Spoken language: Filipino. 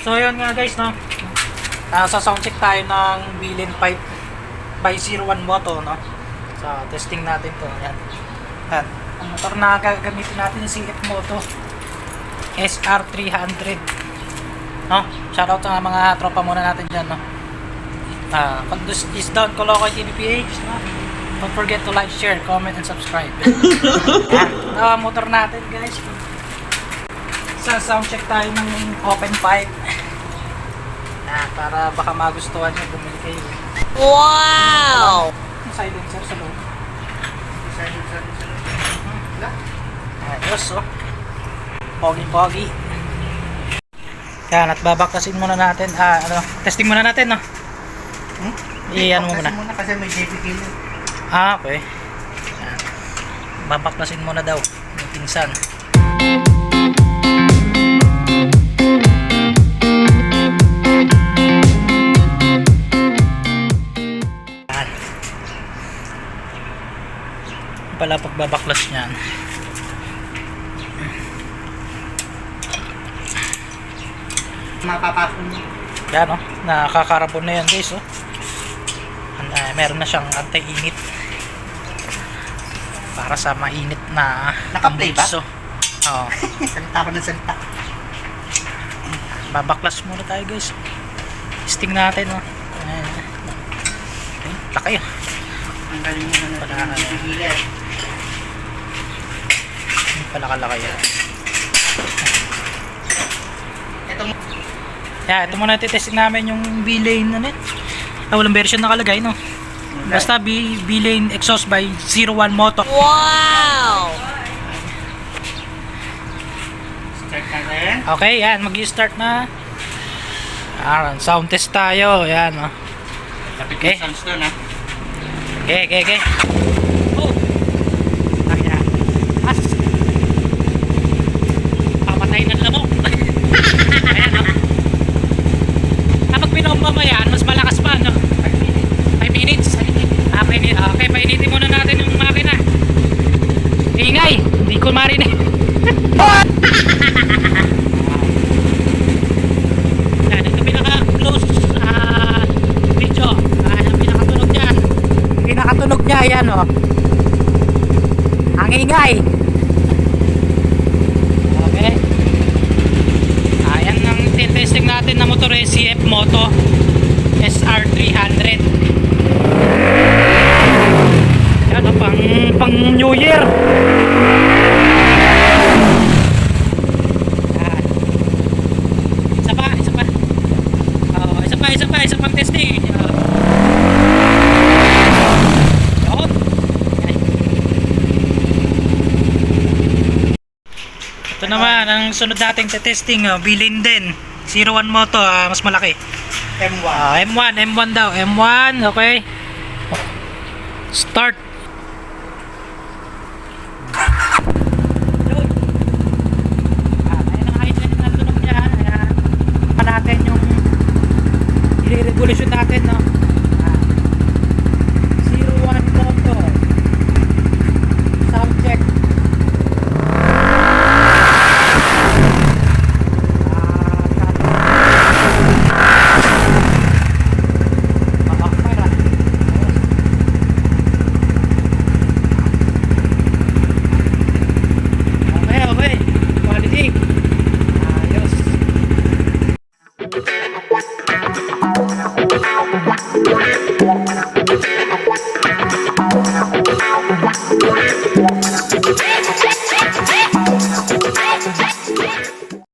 So yun nga guys, no, sa sound check tayo ng Bilin 5 by 01 Moto, no. So testing natin to. Yan. Yan. Ang motor na gagamitin natin yung CF Moto SR300, no. Shoutout sa mga tropa muna natin dyan, no. Condus is down, Colocoy TV PH, no? Don't forget to like, share, comment, and subscribe. Yan. Motor natin guys. Sa sound check tayo ng open pipe. Para baka magustuhan nyo, bumili kayo. Wow! Silencer sa loob. Silencer sa loob. Ayos, oh. Pogi-pogi. Yan, at babaklasin muna natin. Testing muna natin, no? Iyan mo muna. Kasi may JPK yun. Okay. Yan. Babaklasin muna daw yung pinsan. Pala pagbabaklas niyan. Mapapasok niya. Yan, oh. Nakakarabon na yan guys, oh. Meron na siyang anti-init para sa mainit na naka-play ba? Oo. Salita pa ng salita. Babaklas muna tayo guys. Testing natin, oh. Laki, oh. Ang galing mo na natin. Pala kalaki yan. Ito muna titesting namin yung B-Lane na net. Walang version nakalagay, no? Basta B-Lane exhaust by 01 Moto. Wow! Start natin. Okay, yan. Mag-start na. Sound test tayo. Yan, oh. Kapit Okay. yung sounds doon, ha? Okay. Oh! Ayan. As! Pamatay ng lamok. Ayan, oh. Kapag pinomba yan, mas malakas pa, no? 5 minutes. Okay, painitin muna natin yung makina. Ingay! Hindi ko marinig. Yan, ito pinaka-close video. Ang pinakatunog dyan. Pinakatunog niya, yan, oh. Ang ingay. Okay. Ayan ang testing natin na motor CF Moto SR300. Yan, oh, pang New Year. Yan. Isa pa. Oh, isa pang testing. Yan. Ito naman ang sunod nating testing, bilin din 01 Moto, mas malaki. M1. M1 daw, M1. Okay, start. Ayun ang height na tunog niya. Ayan, pa natin yung i-revolution natin, no? 01 Moto sound check. Okay. Quality. Ayos.